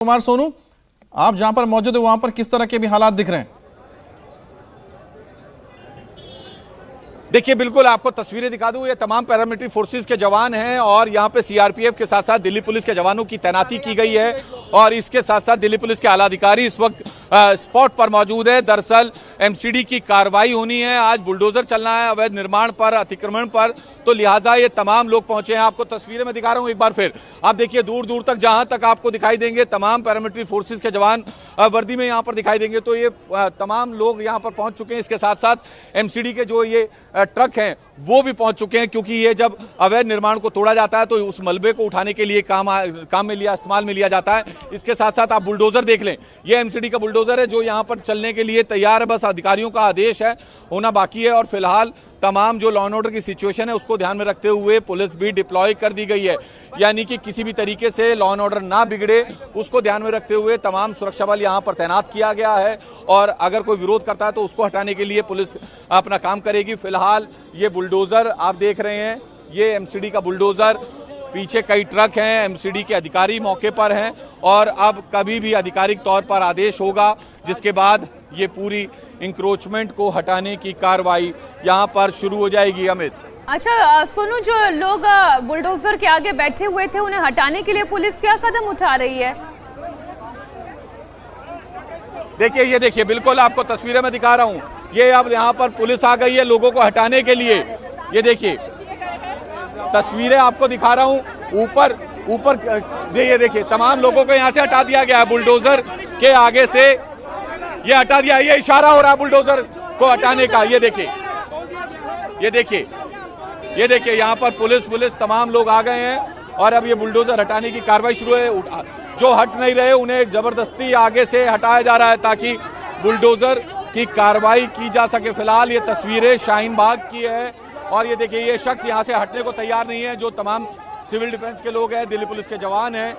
कुमार सोनू, आप जहां पर मौजूद है वहां पर किस तरह के भी हालात दिख रहे हैं? देखिए, बिल्कुल आपको तस्वीरें दिखा दूं। ये तमाम पैरामिलिट्री फोर्सेस के जवान हैं और यहाँ पे सीआरपीएफ के साथ साथ दिल्ली पुलिस के जवानों की तैनाती की गई है और इसके साथ साथ दिल्ली पुलिस के आला अधिकारी इस वक्त स्पॉट पर मौजूद है। दरअसल एमसीडी की कार्रवाई होनी है, आज बुलडोजर चलना है अवैध निर्माण पर, अतिक्रमण पर, तो लिहाजा ये तमाम लोग पहुंचे हैं। आपको तस्वीरें में दिखा रहा हूं एक बार फिर। आप देखिए, दूर दूर तक जहां तक आपको दिखाई देंगे तमाम पैरामिलिट्री फोर्सेस के जवान वर्दी में यहाँ पर दिखाई देंगे। तो ये तमाम लोग यहाँ पर पहुंच चुके हैं। इसके साथ साथ एमसीडी के जो ये ट्रक हैं वो भी पहुंच चुके हैं, क्योंकि ये जब अवैध निर्माण को तोड़ा जाता है तो उस मलबे को उठाने के लिए इस्तेमाल में लिया जाता है। इसके साथ साथ आप बुलडोजर देख लें, ये एमसीडी का बुलडोजर है जो यहाँ पर चलने के लिए तैयार है। बस अधिकारियों का आदेश है, होना बाकी है। और फिलहाल तमाम जो लॉ एंड ऑर्डर की सिचुएशन है उसको ध्यान में रखते हुए पुलिस भी डिप्लॉय कर दी गई है, यानी कि किसी भी तरीके से लॉ एंड ऑर्डर ना बिगड़े उसको ध्यान में रखते हुए तमाम सुरक्षा बल यहाँ पर तैनात किया गया है। और अगर कोई विरोध करता है तो उसको हटाने के लिए पुलिस अपना काम करेगी। फिलहाल ये बुलडोजर आप देख रहे हैं, ये एमसीडी का बुलडोजर, पीछे कई ट्रक हैं, एमसीडी के अधिकारी मौके पर हैं और अब कभी भी आधिकारिक तौर पर आदेश होगा जिसके बाद ये पूरी इंक्रोचमेंट को हटाने की कार्रवाई यहाँ पर शुरू हो जाएगी। अमित, अच्छा सोनू, जो लोग बुलडोजर के आगे बैठे हुए थे उन्हें हटाने के लिए पुलिस क्या कदम उठा रही है? देखिए, ये देखिए, बिल्कुल आपको तस्वीरें में दिखा रहा हूँ। ये अब यहाँ पर पुलिस आ गई है लोगों को हटाने के लिए। ये देखिए तस्वीरें आपको दिखा रहा हूँ। ऊपर ये देखिए तमाम लोगों को यहाँ से हटा दिया गया है बुलडोजर के आगे से। ये हटा दिया, ये इशारा हो रहा है बुलडोजर को हटाने का। ये देखिए, ये देखिए, ये देखिए, यहाँ पर पुलिस तमाम लोग आ गए हैं और अब ये बुलडोजर हटाने की कार्रवाई शुरू है। जो हट नहीं रहे उन्हें जबरदस्ती आगे से हटाया जा रहा है ताकि बुलडोजर की कार्रवाई की जा सके। फिलहाल ये तस्वीरें शाहीन बाग की है और ये देखिए, ये शख्स यहाँ से हटने को तैयार नहीं है। जो तमाम सिविल डिफेंस के लोग हैं, दिल्ली पुलिस के जवान हैं,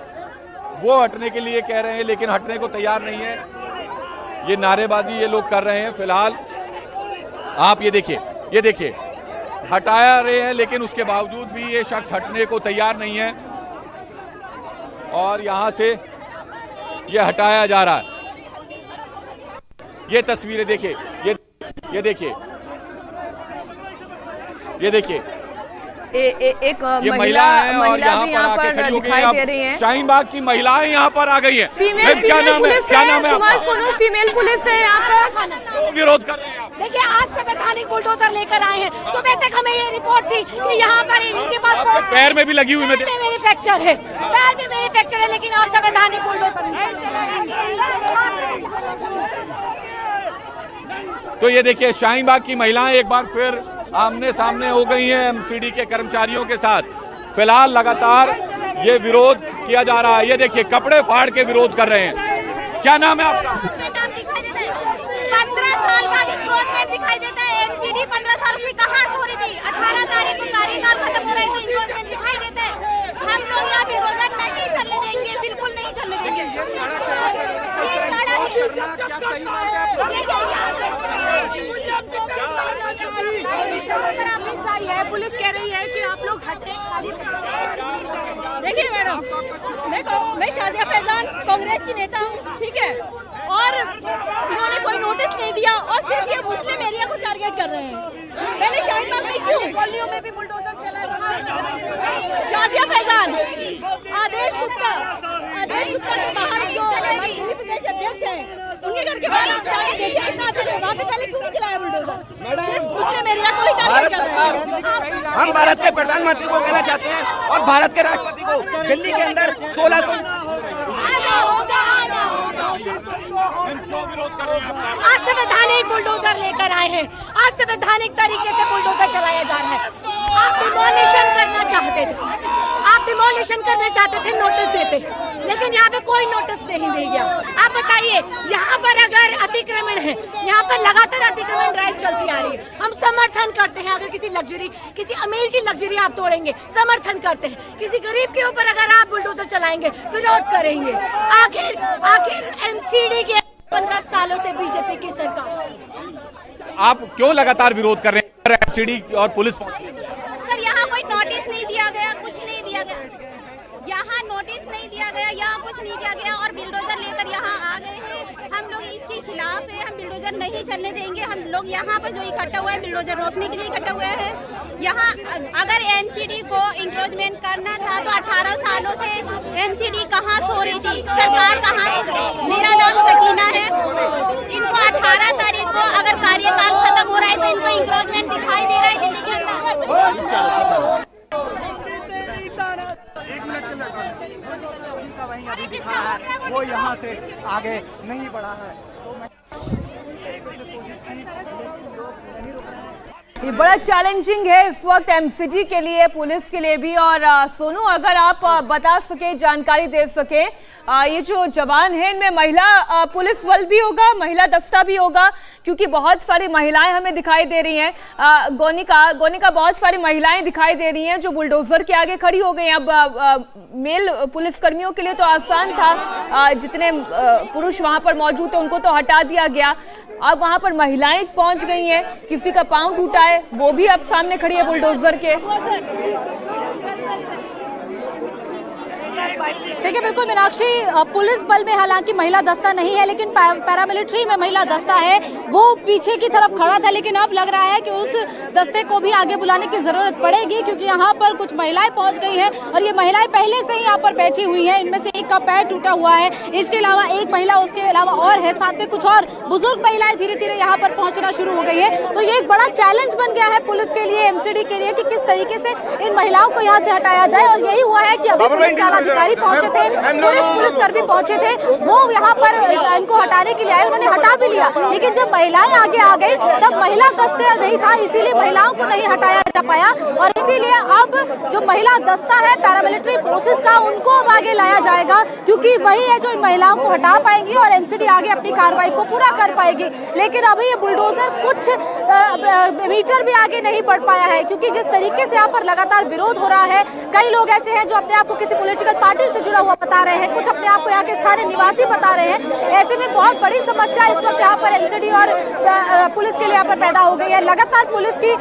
वो हटने के लिए कह रहे हैं लेकिन हटने को तैयार नहीं है। ये नारेबाजी ये लोग कर रहे हैं। फिलहाल आप ये देखिए हटाया रहे हैं लेकिन उसके बावजूद भी ये शख्स हटने को तैयार नहीं है और यहां से ये हटाया जा रहा है। ये तस्वीरें देखिए, ये देखिए, ये देखिए, एक महिला भी यहाँ पर दिखाई दे रही है। शाहीन बाग की महिलाएं यहाँ पर आ गई हैं। फीमेल पुलिस है, कुमार सोनू, फीमेल पुलिस है यहाँ पर, विरोध कर रहे हैं। देखिए, आज संवैधानिक बुलडोजर लेकर आए हैं। सुबह तक हमें ये रिपोर्ट थी कि यहाँ पर इनके पास पैर में भी लगी हुई, मेरी फ्रैक्चर है, पैर में मेरी फ्रैक्चर है, लेकिन और संवैधानिक बुलडोजर। तो ये देखिए, शाहीन बाग की महिलाएं एक बार फिर आमने सामने हो गई हैं एमसीडी के कर्मचारियों के साथ। फिलहाल लगातार ये विरोध किया जा रहा है। ये देखिए, कपड़े फाड़ के विरोध कर रहे हैं। क्या नाम है आपका? 15 साल बाद इंक्रोचमेंट दिखाई देता है। एमसीडी 15 साल से कहां से हो रही थी? 18 तारीख को कार्यकाल खत्म हो रही थी, इंक्रोचमेंट दिखाई देता है। हम लोग यहाँ बुलडोजर नहीं चलने देंगे, बिल्कुल नहीं चलने देंगे। पुलिस कह रही है कि आप लोग हटे, खाली। देखिए मैडम, मैं शाजिया फैजान कांग्रेस की नेता हूँ, ठीक है, और इन्होंने कोई नोटिस नहीं दिया और सिर्फ ये मुस्लिम एरिया को टारगेट कर रहे हैं। पहले शाहीन बाग में क्यों, कॉलोनियों में भी बुलडोजर चला है। शाजिया फैजान, आदेश गुप्ता के बाहर जो दिल्ली प्रदेश अध्यक्ष हैं, उनके घर के बाहर आप जाके देखिए कितना असर है। वहाँ पे पहले क्यों चलाया बुलडोजर? सिर्फ मुस्लिम एरिया को ही टारगेट कर रहे हैं। हम भारत के प्रधानमंत्री को कहना चाहते हैं और भारत के राष्ट्रपति को, दिल्ली के अंदर 1600 आज संवैधानिक बुलडोजर लेकर आए हैं। आज संवैधानिक तरीके से बुलडोजर चलाया जा रहा है। आप डिमोलिशन करना चाहते थे, नोटिस देते, लेकिन यहाँ पे कोई नोटिस नहीं दे गया। आप बताइए, यहाँ पर अगर अतिक्रमण है, यहाँ पर लगातार अतिक्रमण ड्राइव चलती आ रही है, हम समर्थन करते हैं। अगर किसी अमीर की लग्जरी आप तोड़ेंगे, समर्थन करते हैं। किसी गरीब के ऊपर अगर आप बुलडोजर चलाएंगे, विरोध करेंगे। आखिर एमसीडी के 15 सालों से बीजेपी की सरकार, आप क्यों लगातार विरोध कर रहे हैं? एमसीडी और पुलिस पहुंची। सर, यहाँ कोई नोटिस नहीं दिया गया, कुछ नहीं दिया गया। यहाँ नोटिस नहीं दिया गया, यहाँ कुछ नहीं किया गया और बिल्डोजर लेकर यहाँ आ गए हैं। हम लोग इसके खिलाफ है, हम बिल्डोजर नहीं चलने देंगे। हम लोग यहाँ पर जो इकट्ठा हुआ है बिल्डोजर रोकने के लिए इकट्ठा हुआ है। यहाँ अगर एमसीडी को इंक्रोचमेंट करना था तो 18 सालों से एमसीडी कहाँ सो रही थी, सरकार कहाँ सो रही थी। मेरा नाम सकीना है। इनको 18 तारीख को अगर कार्यकाल खत्म हो रहा है तो इनको इंक्रोचमेंट दिखाई दे रहा है दिल्ली के अंदर। वो यहाँ से आगे नहीं बढ़ा है। ये बड़ा चैलेंजिंग है इस वक्त एमसीडी के लिए, पुलिस के लिए भी। और सोनू, अगर आप बता सके, जानकारी दे सके, ये जो जवान है इनमें महिला पुलिस बल भी होगा, महिला दस्ता भी होगा, क्योंकि बहुत सारी महिलाएं हमें दिखाई दे रही हैं। गोनिका बहुत सारी महिलाएं दिखाई दे रही हैं जो बुलडोजर के आगे खड़ी हो गई हैं। अब मेल पुलिस कर्मियों के लिए तो आसान था, जितने पुरुष वहां पर मौजूद थे उनको तो हटा दिया गया। अब वहां पर महिलाएं पहुंच गई हैं, किसी का पांव टूटा है, वो भी अब सामने खड़ी है बुलडोजर के। देखिए बिल्कुल मीनाक्षी, पुलिस बल में हालांकि महिला दस्ता नहीं है, लेकिन पैरामिलिट्री में महिला दस्ता है। वो पीछे की तरफ खड़ा था, लेकिन अब लग रहा है कि उस दस्ते को भी आगे बुलाने की जरूरत पड़ेगी, क्योंकि यहाँ पर कुछ महिलाएं पहुंच गई हैं और ये महिलाएं पहले से ही यहाँ पर बैठी हुई हैं। इनमें से एक का पैर टूटा हुआ है, इसके अलावा एक महिला उसके अलावा और है, साथ में कुछ और बुजुर्ग महिलाएं धीरे धीरे यहाँ पर पहुंचना शुरू हो गई है। तो ये एक बड़ा चैलेंज बन गया है पुलिस के लिए, एमसीडी के लिए, कि किस तरीके से इन महिलाओं को यहाँ से हटाया जाए। और यही हुआ है कि अभी पुलिस के अधिकारी पहुंचे थे, पुलिसकर्मी पहुंचे थे, वो यहाँ पर इनको हटाने के लिए आए, उन्होंने हटा भी लिया। लेकिन जब महिलाएं आगे आ गई तब महिला दस्ता नहीं था, इसीलिए महिलाओं को नहीं हटाया जा पाया। और इसीलिए अब जो महिला दस्ता है पैरामिलिट्री फोर्सेस का, उनको अब आगे लाया जाएगा, क्योंकि वही है जो इन महिलाओं को हटा पाएंगी और एमसीडी आगे अपनी कार्रवाई को पूरा कर पाएगी। लेकिन अभी ये बुलडोजर कुछ मीटर भी आगे नहीं बढ़ पाया है, क्योंकि जिस तरीके से यहाँ पर लगातार विरोध हो रहा है, कई लोग ऐसे हैं जो अपने आप को किसी पॉलिटिकल पार्टी से जुड़ा हुआ बता रहे हैं, कुछ अपने आप को यहाँ के स्थानीय निवासी बता रहे हैं। ऐसे में बहुत बड़ी समस्या इस वक्त यहाँ पर एमसीडी और पुलिस के लिए यहाँ पर पैदा हो गई है। लगातार पुलिस की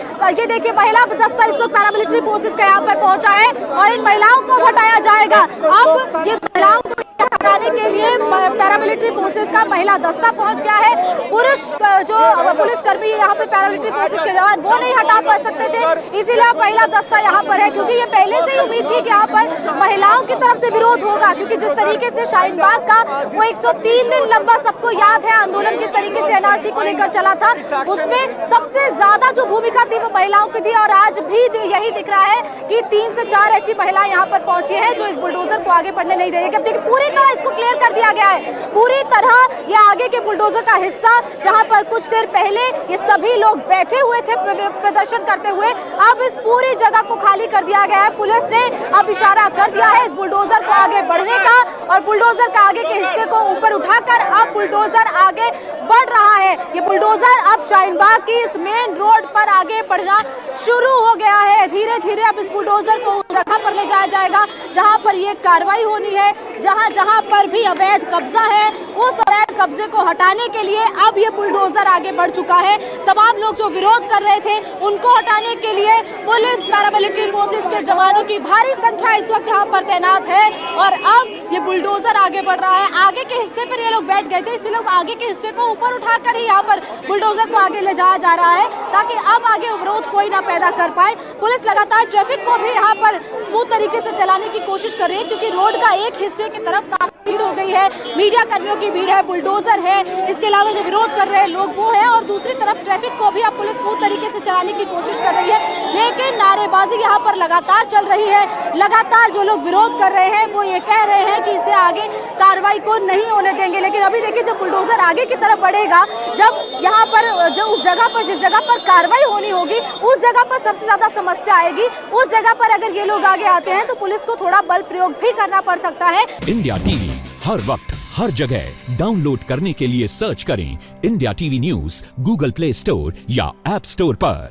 ये देखिए महिला दस्ता इस वक्त पैरामिलिट्री फोर्सेस का यहाँ पर पहुंचा है और इन महिलाओं को हटाया जाएगा। अब ये महिलाओं को हटाने के लिए पैरामिलिट्री फोर्सेस का महिला दस्ता पहुंच गया है। पुरुष जो पुलिसकर्मी यहाँ पे पैरामिलिट्री फोर्सेस के जवान, वो नहीं हटा पा सकते थे, इसीलिए अब महिला दस्ता यहाँ पर है, क्योंकि ये पहले से ही उम्मीद थी कि यहाँ पर महिलाओं की तरफ से विरोध होगा। क्योंकि जिस तरीके से शाहीन बाग का वो 103 दिन लंबा, सबको याद है, आंदोलन किस तरीके से एनआरसी को लेकर चला था, उसमें सबसे ज्यादा जो भूमिका थी वो महिलाओं की थी। और आज भी यही दिख रहा है कि 3 से 4 ऐसी महिलाएं यहाँ पर पहुंची है जो इस बुलडोजर को आगे बढ़ने नहीं दे रही। अब देखिए पूरी तरह इसको क्लियर कर दिया गया है, पूरी तरह ये आगे के बुलडोजर का हिस्सा, जहां पर कुछ देर पहले ये सभी लोग बैठे हुए थे प्रदर्शन करते हुए, अब इस पूरी जगह को खाली कर दिया गया है। पुलिस ने अब इशारा कर दिया है इस बुलडोजर को आगे बढ़ने का, और बुलडोजर का आगे के हिस्से को ऊपर उठाकर अब बुलडोजर आगे बढ़ रहा है। ये बुलडोजर अब शाहीन बाग की इस मेन रोड पर आगे बढ़ना शुरू हो गया है। धीरे धीरे अब इस बुलडोजर को उस जगह पर ले जाया जाएगा जहां पर ये कार्रवाई होनी है, जहां पर भी अवैध कब्जा है, उस अवैध कब्जे को हटाने के लिए अब ये बुलडोजर आगे बढ़ चुका है। तमाम लोग जो विरोध कर रहे थे उनको हटाने के लिए पुलिस पैरामिलिट्री फोर्सेस के जवानों की भारी संख्या इस वक्त यहाँ पर तैनात है और अब ये बुलडोजर आगे बढ़ रहा है। आगे के हिस्से पर ये लोग बैठ गए थे, इसलिए लोग आगे के हिस्से को ऊपर उठाकर ही यहाँ पर बुलडोजर को आगे ले जाया जा रहा है, ताकि अब आगे विरोध कोई ना पैदा कर पाए। पुलिस लगातार ट्रैफिक को भी यहाँ पर स्मूथ तरीके से चलाने की कोशिश कर रही है, क्योंकि रोड का एक हिस्से की तरफ काफी भीड़ हो गई है, मीडिया कर्मियों की भीड़ है, बुलडोजर है, इसके अलावा जो विरोध कर रहे हैं लोग वो है, और दूसरी तरफ ट्रैफिक को भी अब पुलिस स्मूथ तरीके से चलाने की कोशिश कर रही है। लेकिन नारेबाजी यहाँ पर लगातार चल रही है। लगातार जो लोग विरोध कर रहे हैं वो ये कह रहे हैं कि इसे आगे कार्रवाई को नहीं होने देंगे। लेकिन अभी देखिए जब बुलडोजर आगे की तरफ बढ़ेगा, जब यहाँ पर जो उस जगह पर जिस जगह पर कार्रवाई होनी होगी उस जगह पर सबसे ज्यादा समस्या आएगी। उस जगह पर अगर ये लोग आगे आते हैं तो पुलिस को थोड़ा बल प्रयोग भी करना पड़ सकता है। इंडिया टीवी हर वक्त हर जगह डाउनलोड करने के लिए सर्च करें India TV news Google play store या ऐप स्टोर पर।